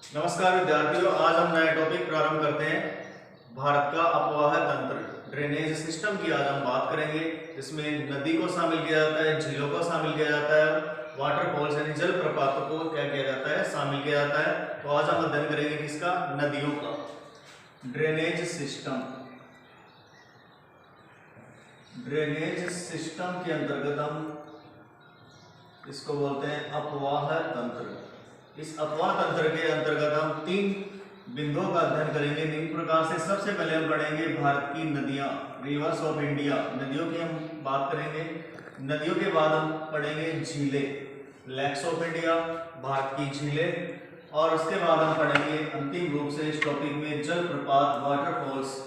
नमस्कार विद्यार्थियों, आज हम नया टॉपिक प्रारंभ करते हैं। भारत का अपवाह तंत्र, ड्रेनेज सिस्टम की आज हम बात करेंगे, जिसमें नदी को शामिल किया जाता है, झीलों को शामिल किया जाता है, वाटरफॉल्स यानी जल प्रपातों को क्या किया जाता है, शामिल किया जाता है। तो आज हम अध्ययन करेंगे किसका, नदियों का ड्रेनेज सिस्टम। ड्रेनेज सिस्टम के अंतर्गत हम इसको बोलते हैं अपवाह तंत्र। इस अपवाह तंत्र के अंतर्गत हम 3 बिंदुओं का अध्ययन करेंगे निम्न प्रकार से। सबसे पहले हम पढ़ेंगे भारत की नदियां, रिवर्स ऑफ इंडिया, नदियों की हम बात करेंगे। नदियों के बाद हम पढ़ेंगे झीलें, लेक्स ऑफ इंडिया, भारत की झीलें। और उसके बाद हम पढ़ेंगे अंतिम रूप से इस टॉपिक में जलप्रपात, वाटरफॉल्स।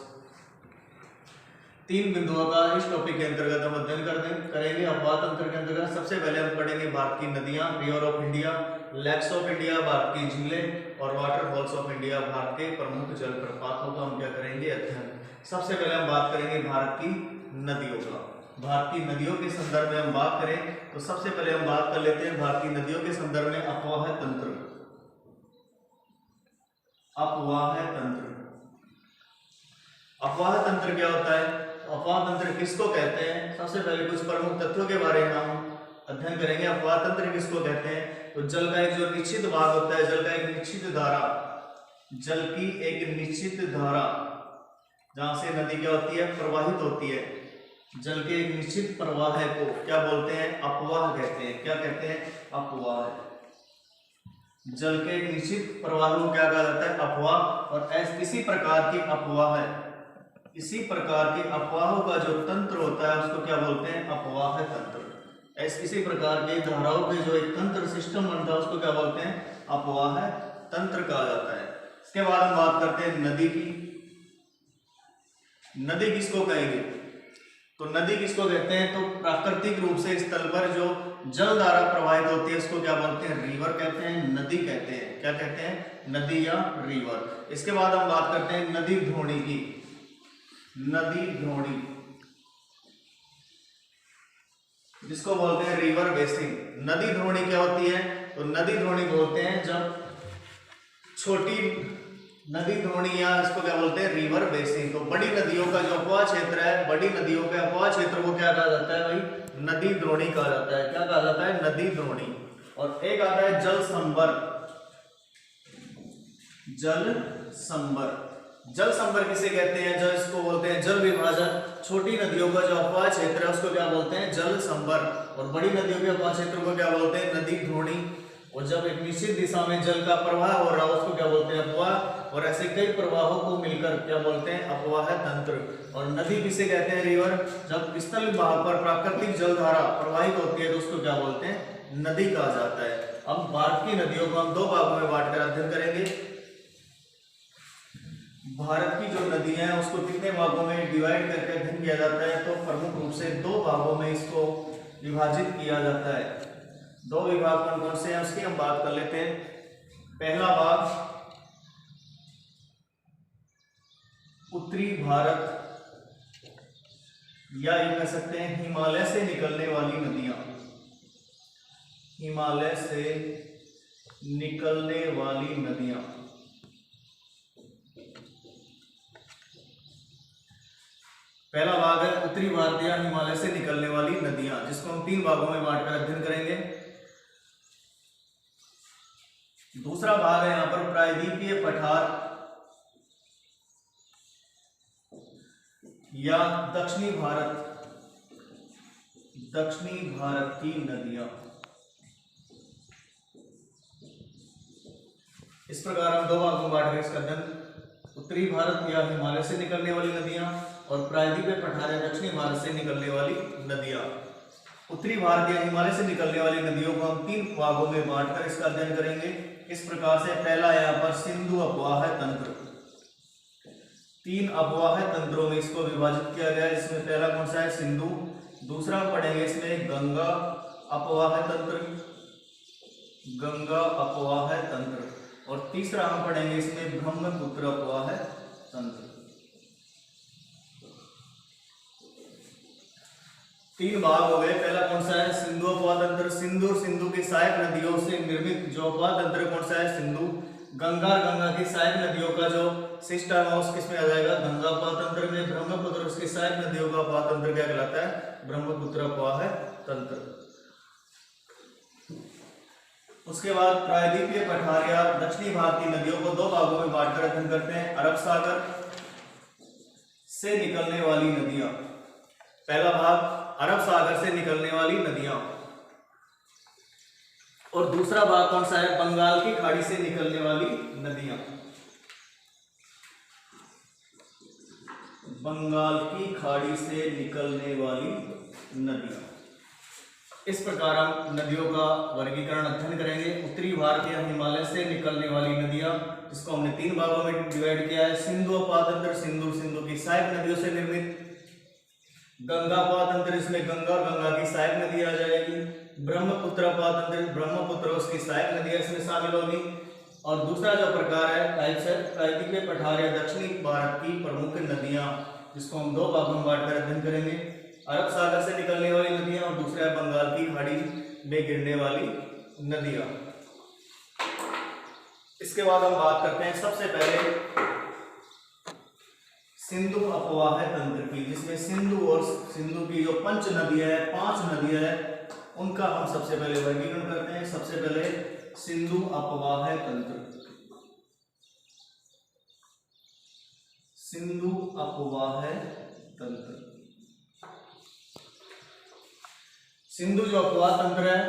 3 बिंदुओं का इस टॉपिक के अंतर्गत हम अध्ययन करेंगे अपवाह तंत्र के अंतर्गत। सबसे पहले हम पढ़ेंगे भारत की नदियां, river of India, lakes of India, Bharat की झीलें, और वाटरफॉल्स ऑफ इंडिया, भारत के प्रमुख जलप्रपातों का हम क्या करेंगे, अध्ययन। सबसे पहले हम बात करेंगे भारत की नदियों का। भारत की नदियों के संदर्भ में हम बात करें तो सबसे पहले हम बात कर लेते हैं भारत की नदियों के संदर्भ में अपवाह तंत्र। अपवाह तंत्र, अपवाह तंत्र क्या होता है, अपवाह तंत्र किसको कहते हैं। सबसे पहले कुछ प्रमुख तथ्यों के बारे में हम अध्ययन करेंगे। अपवाह तंत्र किसको कहते हैं, तो जल का एक जो निश्चित भाग होता है, जल का एक निश्चित धारा, जल की एक निश्चित धारा जहां से नदी क्या होती है, प्रवाहित होती है, जल के एक निश्चित प्रवाह को क्या बोलते हैं, अपवाह कहते हैं। क्या कहते हैं, अपवाह। जल के एक निश्चित प्रवाह को क्या कहा जाता है, अपवाह। और इसी प्रकार की अपवाह है, इसी प्रकार के अपवाहों का जो तंत्र होता है उसको क्या बोलते हैं, अपवाह तंत्र। इसी प्रकार के धाराओं के जो एक तंत्र सिस्टम बनता है उसको क्या बोलते हैं, अपवाह तंत्र कहा जाता है। इसके बाद हम बात करते हैं नदी की। नदी किसको कहेंगे, तो नदी किसको कहते हैं, तो प्राकृतिक रूप से स्थल पर जो जल धारा प्रवाहित होती है उसको क्या बोलते हैं, रिवर कहते हैं, नदी कहते हैं। क्या कहते हैं, नदी या रिवर। इसके बाद हम बात करते हैं नदी द्रोणी की। नदी द्रोणी जिसको बोलते हैं रिवर बेसिन। नदी द्रोणी क्या होती है, तो नदी द्रोणी बोलते हैं जब छोटी नदी द्रोणी, या इसको क्या बोलते हैं, रिवर बेसिन। तो बड़ी नदियों का जो अपवाह क्षेत्र है, बड़ी नदियों के अपवाह क्षेत्र को क्या कहा जाता है भाई, नदी द्रोणी कहा जाता है। क्या कहा जाता है, नदी द्रोणी। और एक आता है जल संबर। जल संबर, जल संबर किसे कहते हैं, जो इसको बोलते हैं जल विभाजन। छोटी नदियों का जो अपवाह क्षेत्र है उसको क्या बोलते हैं, जल संबर। और बड़ी नदियों के अपवाह क्षेत्र को क्या बोलते हैं, नदी द्रोणी। और जब एक निश्चित दिशा में जल का प्रवाह हो रहा है उसको क्या बोलते हैं, अपवाह। और ऐसे कई प्रवाहों को मिलकर क्या बोलते हैं, अपवाह तंत्र। और नदी किसे कहते हैं, रिवर। जब स्थल भाग पर प्राकृतिक जल धारा प्रवाहित होती है तो उसको क्या बोलते हैं, नदी कहा जाता है। अब भारत की नदियों को हम 2 भागों में बांटकर अध्ययन करेंगे। भारत की जो नदियां हैं उसको कितने भागों में डिवाइड करके अध्ययन किया जाता है, तो प्रमुख रूप से 2 भागों में इसको विभाजित किया जाता है। 2 विभाग कौन कौन से हैं उसकी हम बात कर लेते हैं। पहला भाग उत्तरी भारत, या ये कह सकते हैं हिमालय से निकलने वाली नदियां। हिमालय से निकलने वाली नदियां। पहला भाग है उत्तरी भारत या हिमालय से निकलने वाली नदियां, जिसको हम 3 भागों में बांटकर अध्ययन करेंगे। दूसरा भाग है यहां पर प्रायद्वीपीय पठार या दक्षिणी भारत की नदियां। इस प्रकार हम 2 भागों में बांटकर इसका अध्ययन, उत्तरी भारत या हिमालय से निकलने वाली नदियां और प्रायद्वीपीय पठार या दक्षिणी भारत से निकलने वाली नदियां। उत्तरी भारत या हिमालय से निकलने वाली नदियों को हम 3 भागों में बांटकर इसका अध्ययन करेंगे। इस प्रकार से पहला है यहाँ पर सिंधु अपवाह तंत्र। 3 अपवाह तंत्रों में इसको विभाजित किया गया है, जिसमें पहला कौन सा है, सिंधु। दूसरा पढ़ेंगे इसमें गंगा अपवाह तंत्र, गंगा अपवाह तंत्र। और तीसरा हम पढ़ेंगे इसमें ब्रह्मपुत्र अपवाह तंत्र। 3 भाग हो गए। पहला कौन सा है, सिंधु अपवाह तंत्र। सिंधु और सिंधु की सहायक नदियों से निर्मित जो अपवाह तंत्र कौन सा है, सिंधु। गंगा और गंगा की सहायक नदियों का जो सिस्टम है उस किस में आ जाएगा, गंगा अपवाह तंत्र में। ब्रह्मपुत्र उसकी सहायक नदियों का अपवाह तंत्र क्या कहलाता है, ब्रह्मपुत्र अपवाह तंत्र। उसके बाद प्रायद्वीपीय पठार या दक्षिणी भाग की नदियों को दो भागों में बांटकर अध्ययन करते हैं। अरब सागर से निकलने वाली नदियां, पहला भाग अरब सागर से निकलने वाली नदियां, और दूसरा भाग कौन सा है, बंगाल की खाड़ी से निकलने वाली नदियां। बंगाल की खाड़ी से निकलने वाली नदियां। इस प्रकार हम नदियों का वर्गीकरण अध्ययन करेंगे। उत्तरी भारत या हिमालय से निकलने वाली नदियां, जिसको हमने तीन भागों में डिवाइड किया है। सिंधु अपवाह तंत्र, सिंधु सिंधु की सहायक नदियों से निर्मित। गंगा अपवाह तंत्र, इसमें गंगा और गंगा की सहायक नदी आ जाएगी। ब्रह्मपुत्र अपवाह तंत्र, ब्रह्मपुत्र उसकी सहायक नदियां इसमें शामिल होगी। और दूसरा जो प्रकार है टाइप्स है प्रायद्वीपीय पठार या दक्षिणी भारत की प्रमुख नदियां, जिसको हम दो भागों में बांटकर अध्ययन करेंगे। अरब सागर से निकलने वाली नदियां और दूसरा है बंगाल की खाड़ी में गिरने वाली नदियां। इसके बाद हम बात करते हैं सबसे पहले सिंधु अपवाह तंत्र की, जिसमें सिंधु और सिंधु की जो पंच नदियां है, 5 नदियां है, उनका हम सबसे पहले वर्गीकरण करते हैं। सबसे पहले सिंधु अपवाह तंत्र। सिंधु अपवाह तंत्र। सिंधु जो अपवाह तंत्र है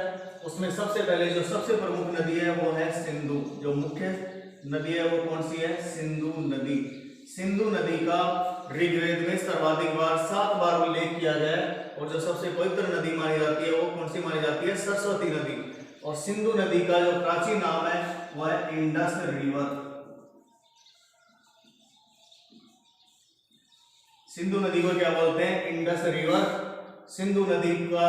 उसमें सबसे पहले जो सबसे प्रमुख नदी है वो है सिंधु। जो मुख्य नदी है वो कौन सी है, सिंधु नदी। सिंधु नदी का ऋग्वेद में सर्वाधिक बार 7 बार उल्लेख किया गया है, और जो सबसे पवित्र नदी मानी जाती है वो कौन सी मानी जाती है, सरस्वती नदी। और सिंधु नदी का जो प्राचीन नाम है वो है इंडस रिवर। सिंधु नदी को क्या बोलते हैं, इंडस रिवर। सिंधु नदी का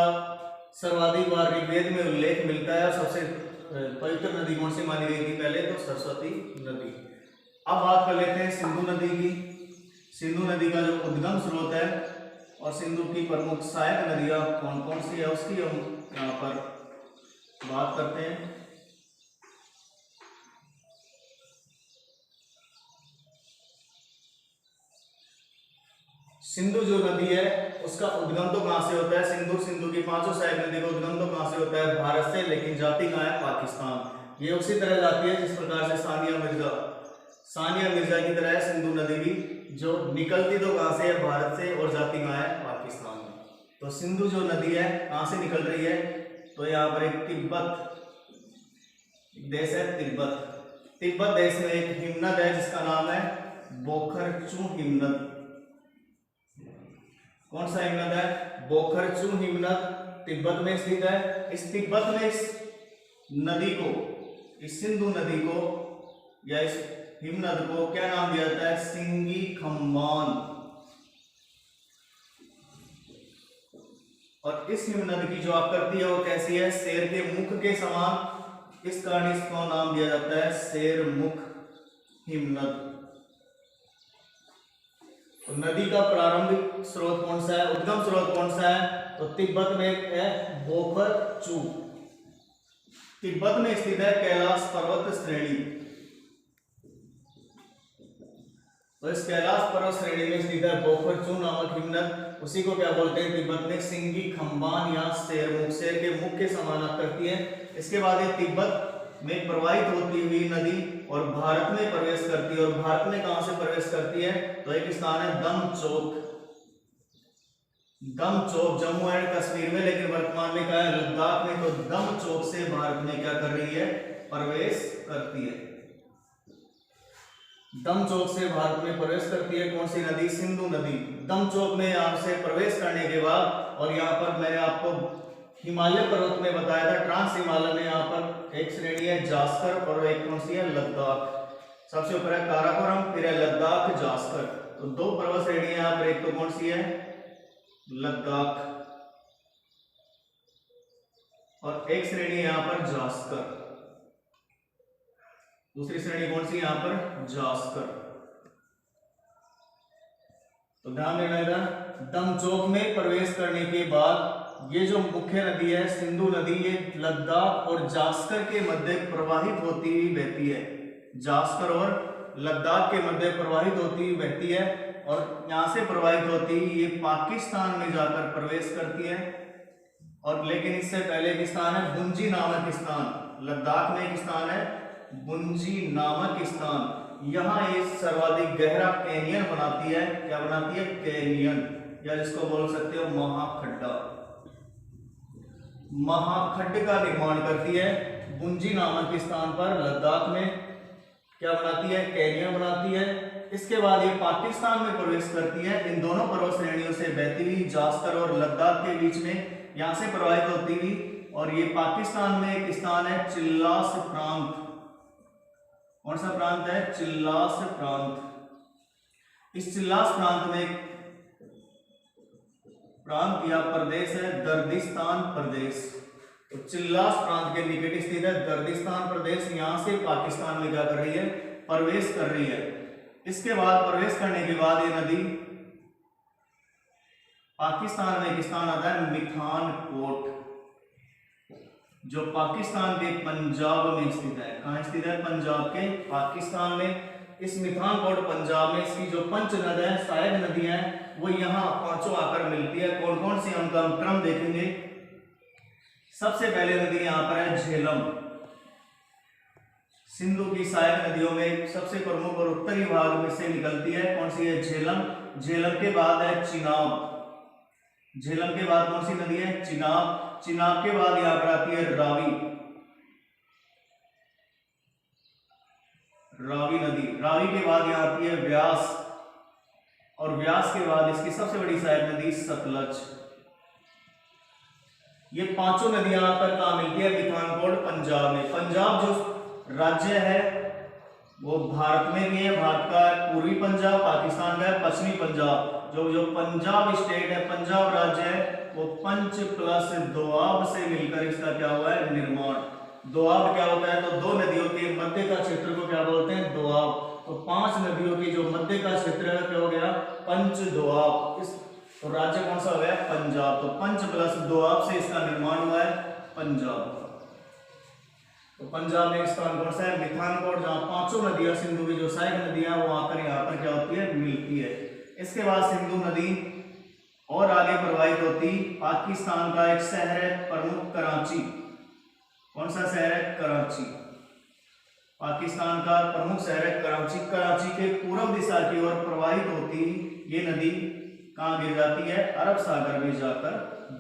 सर्वाधिक बार ऋग्वेद में उल्लेख मिलता है। सबसे पवित्र नदी कौन सी मानी गई थी पहले, तो सरस्वती नदी। अब बात कर लेते हैं सिंधु नदी की। सिंधु नदी का जो उद्गम स्रोत है और सिंधु की प्रमुख सहायक नदियां कौन कौन सी है उसकी हम यहाँ पर बात करते हैं। सिंधु जो नदी है उसका उद्गम तो कहां से होता है, सिंधु की 5 सहायक नदी का उद्गम तो कहां से होता है, भारत से, लेकिन जाति कहां है, पाकिस्तान। ये उसी तरह जाती है जिस प्रकार से सानिया मिर्जा की तरह है सिंधु नदी भी, जो निकलती तो कहां से है, भारत से, और जाती कहां है, पाकिस्तान में। तो सिंधु जो नदी है कहां से निकल रही है, तो यहाँ पर एक तिब्बत देश है, तिब्बत देश में एक हिमनद है जिसका नाम है बोखरचू हिमनद। कौन सा हिमनद है, बोखरचू हिमनद, तिब्बत में स्थित है। इस तिब्बत में इस नदी को, इस सिंधु नदी को या इस हिमनद को क्या नाम दिया जाता है, सिंगी खम्बान। और इस हिमनद की जो आकृति है वो कैसी है, शेर के मुख के समान। इस कारण इसको नाम दिया जाता है शेर मुख हिमनद। तो नदी का प्रारंभिक स्रोत कौन सा है, उद्गम स्रोत कौन सा है, तो तिब्बत में है बोखरचू। तिब्बत में स्थित है कैलाश पर्वत श्रेणी। तो इस कैलाश पर्वत श्रेणी में स्थित है बोखरचू नामक हिमनद। उसी को क्या बोलते हैं तिब्बत में, सिंगी खम्बान या शेर मुख, शेर के मुख के समान आकृति है। इसके बाद ये तिब्बत में प्रवाहित होती हुई नदी और भारत में प्रवेश करती है। और भारत में कहां से प्रवेश करती है, तो एक स्थान है दमचौक जम्मू एंड कश्मीर में, लेकिन वर्तमान में क्या है, लद्दाख में। तो दमचौक से भारत में क्या कर रही है, प्रवेश करती है। दमचौक से भारत में प्रवेश करती है कौन सी नदी, सिंधु नदी। दमचौक में यहां से प्रवेश करने के बाद, और यहाँ पर मैंने आपको हिमालय पर्वत में बताया था, ट्रांस हिमालय में यहाँ पर एक श्रेणी है जास्कर और एक कौन सी है, लद्दाख। सबसे ऊपर है काराकोरम, फिर है लद्दाख, जास्कर। तो 2 पर्वत श्रेणी यहाँ पर, एक तो कौन सी है, लद्दाख, और एक श्रेणी यहाँ पर जास्कर। दूसरी श्रेणी कौन सी यहाँ पर, जास्कर। तो ध्यान देना, दमचौक में प्रवेश करने के बाद ये जो मुख्य नदी है सिंधु नदी, ये लद्दाख और जास्कर के मध्य प्रवाहित होती हुई बहती है। जास्कर और लद्दाख के मध्य प्रवाहित होती बहती है और यहाँ से प्रवाहित होती ये पाकिस्तान में जाकर प्रवेश करती है। और लेकिन इससे पहले एक स्थान है बुंजी नामक स्थान, लद्दाख में एक स्थान है बुंजी नामक स्थान। यहाँ ये सर्वाधिक गहरा कैनियन बनाती है। क्या बनाती है? कैनियन, या जिसको बोल सकते हो महाखड्डा। महाखड्ड का निर्माण करती है बुंजी नामक स्थान पर लद्दाख में। क्या बनाती है? कैनियन बनाती है। इसके बाद ये पाकिस्तान में प्रवेश करती है इन दोनों पर्वत श्रेणियों से बहती हुई जास्कर और लद्दाख के बीच में, यहां से प्रवाहित होती हुई। और ये पाकिस्तान में एक स्थान है चिल्लास प्रांत। कौन सा प्रांत है? चिल्लास प्रांत। इस चिल्लास प्रांत में प्रांत या प्रदेश है दर्दिस्तान प्रदेश। तो चिल्लास प्रांत के निकट स्थित है दर्दिस्तान प्रदेश। यहां से पाकिस्तान में क्या कर रही है? प्रवेश कर रही है। इसके बाद प्रवेश करने के बाद ये नदी पाकिस्तान में एक स्थान आता है मिठानकोट, जो पाकिस्तान के पंजाब में स्थित है। कहां स्थित है? पंजाब के पाकिस्तान में। इस मिठानकोट पंजाब में इसकी जो पंच नद है, सहायक नदियां हैं, वो यहाँ पांचों आकर मिलती है। कौन कौन सी उनका हम क्रम देखेंगे। सबसे पहले नदी यहाँ पर है झेलम। सिंधु की सहायक नदियों में सबसे प्रमुख और उत्तरी भाग में से निकलती है। कौन सी है? झेलम। झेलम के बाद है चिनाब। झेलम के बाद कौन सी नदी है? चिनाब। चिनाब के बाद यहां पर आती है रावी। रावी नदी। रावी के बाद यहां आती है व्यास, और व्यास के बाद इसकी सबसे बड़ी सहायक नदी सतलज। ये पांचों नदियां आकर कहां मिलती है? मिठानकोट पंजाब में। पंजाब जो राज्य है वो भारत में भी है। भारत का पूर्वी पंजाब, पाकिस्तान का है पश्चिमी पंजाब। जो पंजाब स्टेट है, पंजाब राज्य है, वो पंच प्लस दोआब से मिलकर इसका क्या हुआ है? निर्माण। दोआब क्या होता है? तो दो नदियों के मध्य का क्षेत्र को क्या बोलते हैं? दोआब। तो पांच नदियों की जो मध्य का क्षेत्र है क्या हो गया? पंच दोआब। इस तो राज्य कौन सा हो गया? पंजाब। तो पंच प्लस दोआब से इसका निर्माण हुआ है पंजाब। तो पंजाब में स्थान कौन सा है? मिठानकोट, जहां पांचों नदियां सिंधु की जो सहायक नदियां वो आकर यहाँ पर क्या होती है? मिलती है। इसके बाद सिंधु नदी और आगे प्रवाहित होती पाकिस्तान का एक शहर है प्रमुख कराची। कौन सा शहर है? कराची। पाकिस्तान का प्रमुख शहर है कराची। कराची के पूर्व दिशा की ओर प्रवाहित होती ये नदी कहां गिर जाती है? अरब सागर में जाकर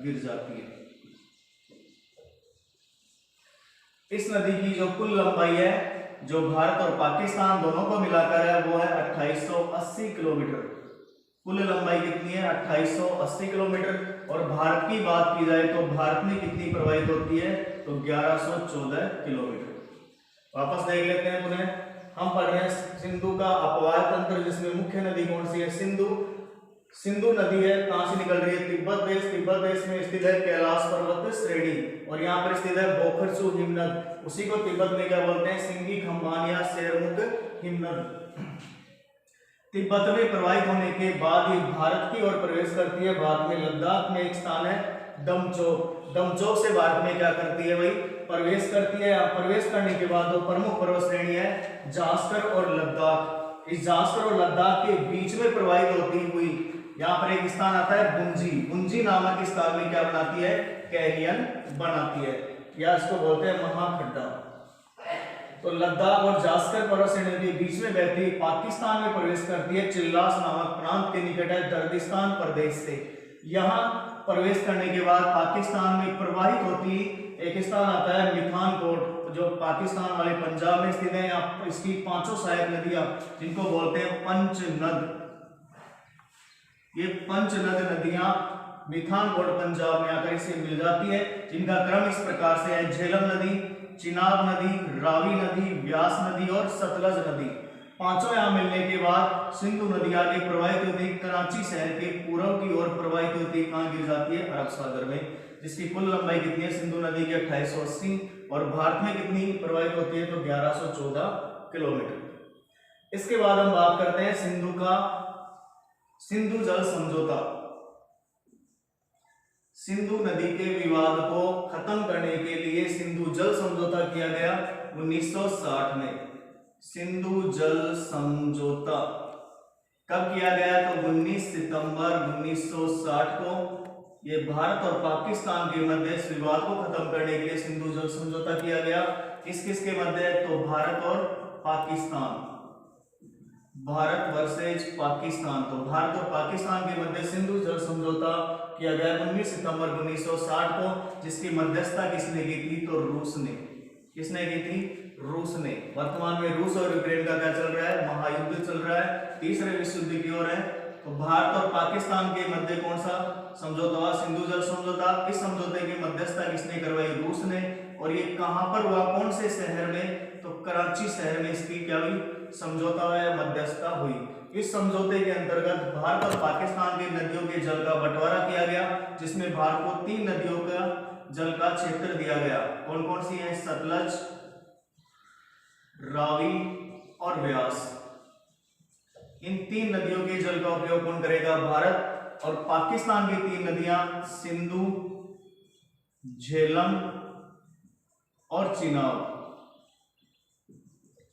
गिर जाती है। इस नदी की जो कुल लंबाई है, जो भारत और पाकिस्तान दोनों को मिलाकर है, वो है 2880 किलोमीटर। कुल लंबाई कितनी है? 2880 किलोमीटर। और भारत की बात की जाए तो भारत में कितनी प्रवाहित होती है? तो 1114 किलोमीटर। वापस देख लेते हैं पुनः। हम पढ़ रहे हैं सिंधु का अपवाह तंत्र, जिसमें मुख्य नदी कौन सी है? सिंधु। सिंधु नदी है कहां से निकल रही है? तिब्बत देश। तिब्बत देश में स्थित है कैलाश पर्वत श्रेणी, और यहाँ पर स्थित है बोखरसू हिमनद। उसी को तिब्बत में क्या बोलते हैं? सिंगी खंबान या शेरमुख हिमनद। तिब्बत में प्रवाहित होने के बाद ये भारत की ओर प्रवेश करती है। भारत में लद्दाख में एक स्थान है दमचौक। दमचौक से भारत में क्या करती है भाई? प्रवेश करती है। प्रवेश करने के बाद दो प्रमुख पर्वत श्रेणी है जास्कर और लद्दाख। इस जास्कर और लद्दाख के बीच में प्रवाहित होती हुई यहाँ पर एक स्थान आता है बुंजी। बुंजी नामक स्थान में क्या बनाती है? कैनियन बनाती है, या इसको बोलते हैं महाखड्डा। तो लद्दाख और जास्कर पर्वत श्रेणी के बीच में बहती पाकिस्तान में प्रवेश करती है चिल्लास नामक प्रांत के निकट है दर्दिस्तान प्रदेश से। यहाँ प्रवेश करने के बाद पाकिस्तान में प्रवाहित होती एक स्थान आता है मिठानकोट, जो पाकिस्तान वाले पंजाब में स्थित है। यहाँ इसकी पांचों सहायक नदियां, जिनको बोलते हैं पंचनद, ये पंचनद नदियां मिठानकोट पंजाब में आकर इसे मिल जाती है, जिनका क्रम इस प्रकार से है: झेलम नदी, चिनाब नदी, रावी नदी, व्यास नदी और सतलज नदी। पांचों यहाँ मिलने के बाद सिंधु नदी आगे प्रवाहित होती कराची शहर के पूर्व की ओर प्रवाहित होती कहाँ गिर जाती है? अरब सागर में। जिसकी कुल लंबाई कितनी है सिंधु नदी की? 2880। और भारत में कितनी प्रवाहित होती है? तो 1114 किलोमीटर। इसके बाद हम बात करते हैं सिंधु का सिंधु जल समझौता। सिंधु नदी के विवाद को खत्म करने के लिए सिंधु जल समझौता किया गया 1960 में। सिंधु जल समझौता कब किया गया? तो 19 सितंबर 1960 को ये भारत और पाकिस्तान के मध्य इस विवाद को खत्म करने के लिए सिंधु जल समझौता किया गया। किस किस के मध्य? तो भारत और पाकिस्तान, भारत वर्सेज पाकिस्तान। तो भारत और पाकिस्तान के मध्य सिंधु जल समझौता किया गया 19 सितंबर 1960 को, जिसकी मध्यस्थता किसने की थी? तो रूस ने। किसने की थी? रूस ने। वर्तमान में रूस और यूक्रेन का क्या चल रहा है? महायुद्ध चल रहा है, तीसरे विश्व युद्ध की ओर है। तो भारत और पाकिस्तान के मध्य कौन सा समझौता हुआ? सिंधु जल समझौता। इस समझौते की मध्यस्थता किसने करवाई? रूस ने। और ये कहां पर हुआ? कौन से शहर में? तो कराची शहर में इसकी क्या हुई? समझौता हुआ, मध्यस्थता हुई। इस समझौते के अंतर्गत भारत और पाकिस्तान की नदियों के जल का बंटवारा किया गया, जिसमें भारत को 3 नदियों का जल का क्षेत्र दिया गया। कौन कौन सी है? सतलज, रावी और व्यास। इन 3 नदियों के जल का उपयोग कौन करेगा? भारत। और पाकिस्तान की 3 नदियां सिंधु, झेलम और चिनाब।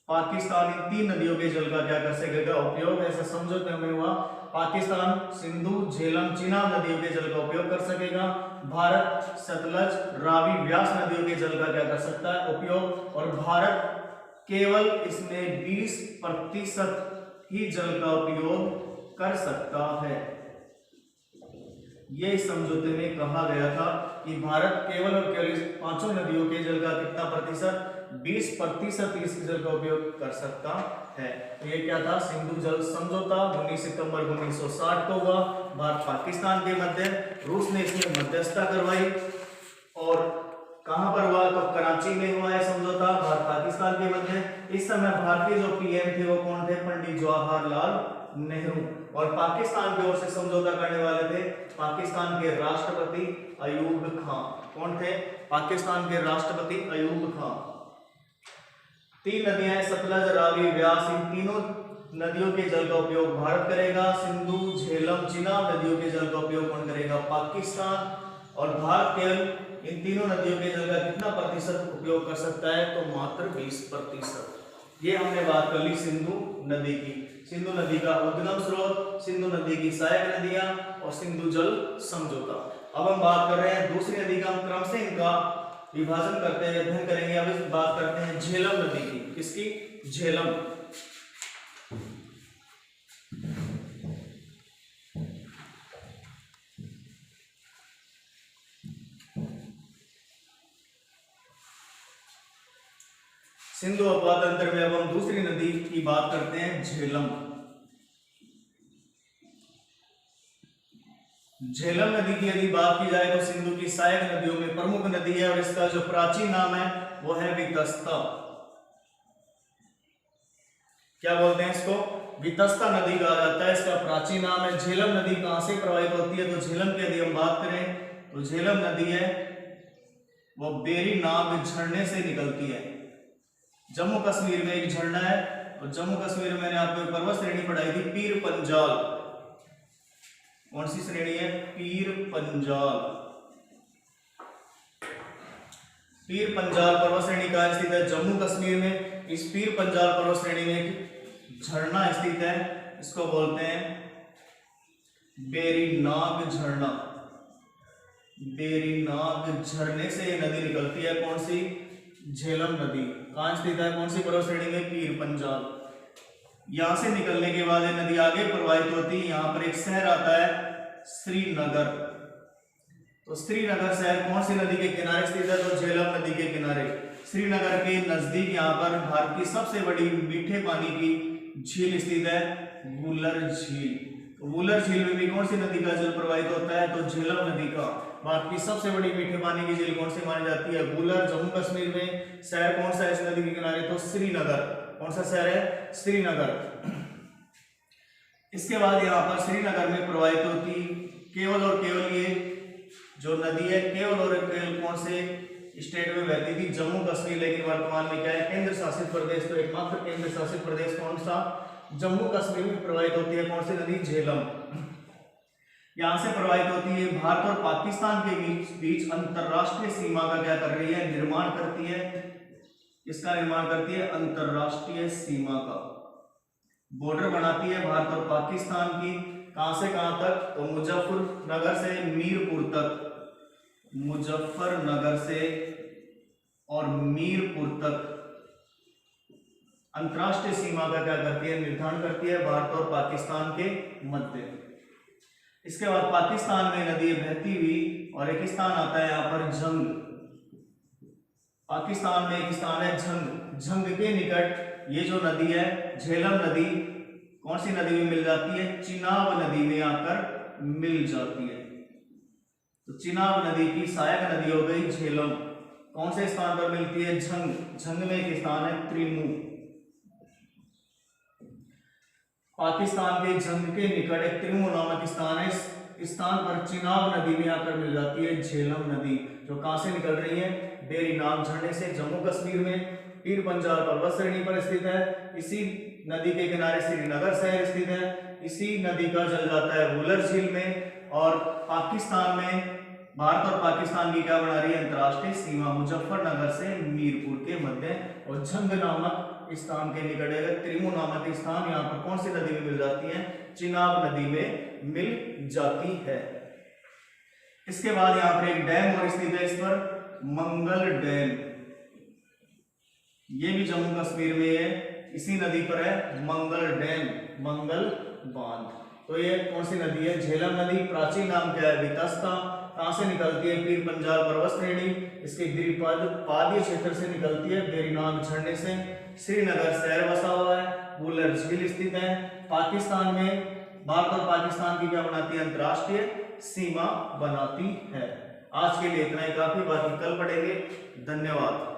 पाकिस्तान इन 3 नदियों के जल का क्या कर सकेगा? उपयोग। ऐसा समझौते में हुआ पाकिस्तान सिंधु, झेलम, चिनाब नदियों के जल का उपयोग कर सकेगा। भारत सतलज, रावी, व्यास नदियों के जल का क्या कर सकता है? उपयोग। और भारत केवल इसमें 20% ही जल का उपयोग कर सकता है। ये समझौते में कहा गया था कि भारत केवल और केवल इस 5 नदियों के जल का कितना प्रतिशत? 20% इस जल का उपयोग कर सकता है। तो ये क्या था? सिंधु जल समझौता 19 सितंबर 1960 को हुआ भारत पाकिस्तान के मध्य। रूस ने इसमें मध्यस्थता करवाई। और कहां पर हुआ? तो कराची में हुआ है समझौता भारत पाकिस्तान के मध्य। इस समय भारत के जो पीएम थे वो कौन थे? पंडित जवाहरलाल नेहरू। और पाकिस्तान की ओर से समझौता करने वाले थे पाकिस्तान के राष्ट्रपति अयूब खान। कौन थे? पाकिस्तान के राष्ट्रपति अयूब खान। 3 नदियां सतलज, रावी, व्यास। इन तीनों नदियों के जल का उपयोग भारत करेगा। सिंधु, झेलम, चिनाब नदियों के जल का उपयोग कौन करेगा? पाकिस्तान। और भारत केवल इन तीनों नदियों के जल का कितना प्रतिशत उपयोग कर सकता है? तो मात्र 20%। ये हमने बात कर ली सिंधु नदी की। सिंधु नदी का उद्गम स्रोत, सिंधु नदी की सहायक नदियां और सिंधु जल समझौता। अब हम बात कर रहे हैं दूसरी नदी का। हम क्रम से इनका विभाजन करते हैं, अध्ययन करेंगे। अब इस बात करते हैं झेलम नदी की। किसकी? झेलम। सिंधु अपवाद तंत्र में अब हम दूसरी नदी की बात करते हैं, झेलम। झेलम नदी की यदि बात की जाए तो सिंधु की सहायक नदियों में प्रमुख नदी है और इसका जो प्राचीन नाम है वो है वितस्ता। क्या बोलते हैं इसको? वितस्ता नदी कहा जाता है। इसका प्राचीन नाम है। झेलम नदी कहां से प्रवाहित होती है? तो झेलम की यदि हम बात करें तो झेलम नदी है वो बेरी नाग झरने से निकलती है। जम्मू कश्मीर में एक झरना है। और जम्मू कश्मीर में मैंने आपको एक पर्वत श्रेणी पढ़ाई थी, पीर पंजाल। कौन सी श्रेणी है? पीर पंजाल। पीर पंजाल पर्वत श्रेणी कहां स्थित है? जम्मू कश्मीर में। इस पीर पंजाल पर्वत श्रेणी में झरना स्थित है, इसको बोलते हैं बेरी नाग झरना। बेरी नाग झरने से ये नदी निकलती है। कौन सी? झेलम नदी। कहां स्थित है? कौन सी पर्वत श्रेणी में? पीर पंजाल। यहां से निकलने के बाद ये नदी आगे प्रवाहित होती है। यहां पर एक शहर आता है श्रीनगर। तो श्रीनगर शहर कौन सी नदी के किनारे स्थित है? तो झेलम नदी के किनारे। श्रीनगर के नजदीक यहां पर भारत की सबसे बड़ी मीठे पानी की झील स्थित है, वुलर झील। तो वुलर झील में भी कौन सी नदी का जल प्रवाहित होता है? तो झेलम नदी का। भारत की सबसे बड़ी मीठे पानी की झील कौन सी मानी जाती है? वुलर। जम्मू कश्मीर में शहर कौन सा है इस नदी के किनारे? तो श्रीनगर। कौन सा शहर है? श्रीनगर। इसके बाद यहाँ पर श्रीनगर में प्रवाहित होती केवल और केवल ये जो नदी है केवल और केवल कौन से स्टेट में बहती थी? जम्मू कश्मीर। लेकिन वर्तमान में क्या है? केंद्र शासित प्रदेश। तो एकमात्र केंद्र शासित प्रदेश कौन सा? जम्मू कश्मीर में प्रवाहित होती है कौन सी नदी? झेलम। यहां से प्रवाहित होती है। भारत और पाकिस्तान के बीच अंतरराष्ट्रीय सीमा का क्या कर रही है? निर्माण करती है। इसका निर्माण करती है अंतरराष्ट्रीय सीमा का। बॉर्डर बनाती है भारत और पाकिस्तान की, कहां से कहां तक, तो मुजफ्फरनगर से मीरपुर तक, मुजफ्फरनगर से और मीरपुर तक अंतरराष्ट्रीय सीमा का क्या करती है, निर्धारण करती है भारत और पाकिस्तान के मध्य। इसके बाद पाकिस्तान में नदी बहती हुई और एक स्थान आता है यहाँ पर झंग। पाकिस्तान में एक स्थान है झंग। झंग के निकट ये जो नदी है झेलम नदी कौन सी नदी में मिल जाती है, चिनाब नदी में आकर मिल जाती है। तो चिनाब नदी की सहायक नदी हो गई झेलम। कौन से स्थान पर मिलती है, झंग। झंग में एक स्थान है त्रिमू। पाकिस्तान के झंग के निकट एक त्रिमू नामक स्थान है। इस स्थान पर चिनाब नदी में आकर मिल जाती है झेलम नदी, जो कहां से निकल रही है, बेरी नाग झरने से, जम्मू कश्मीर में पीर पंजाल पर्वत श्रेणी पर स्थित है। इसी नदी के किनारे श्रीनगर शहर स्थित है। इसी नदी का जल जाता है वुलर झील में। और पाकिस्तान में भारत और पाकिस्तान की क्या बना रही है, अंतरराष्ट्रीय सीमा मुजफ्फरनगर से मीरपुर के मध्य। और झंग नामक स्थान के निकट है त्रिमू नामक स्थान, यहाँ पर कौन सी नदी में मिल जाती है, चिनाब नदी में मिल जाती है। इसके बाद यहाँ पर एक डैम और स्थित है, इस पर मंगल डैम। ये भी जम्मू कश्मीर में है, इसी नदी पर है मंगल डैम, मंगल बांध। तो ये कौन सी नदी है, झेलम नदी। प्राचीन नाम क्या है, वितस्ता। कहां से निकलती है, पीर पंजाल पर्वत श्रेणी, इसके गिरिपद पादीय क्षेत्र से निकलती है, बेरीनाग झरने से। श्रीनगर शहर बसा हुआ है, वुलर झील स्थित है। पाकिस्तान में भारत और पाकिस्तान की क्या बनाती है, अंतरराष्ट्रीय सीमा बनाती है। आज के लिए इतना ही काफी, बाकी कल पढ़ेंगे। धन्यवाद।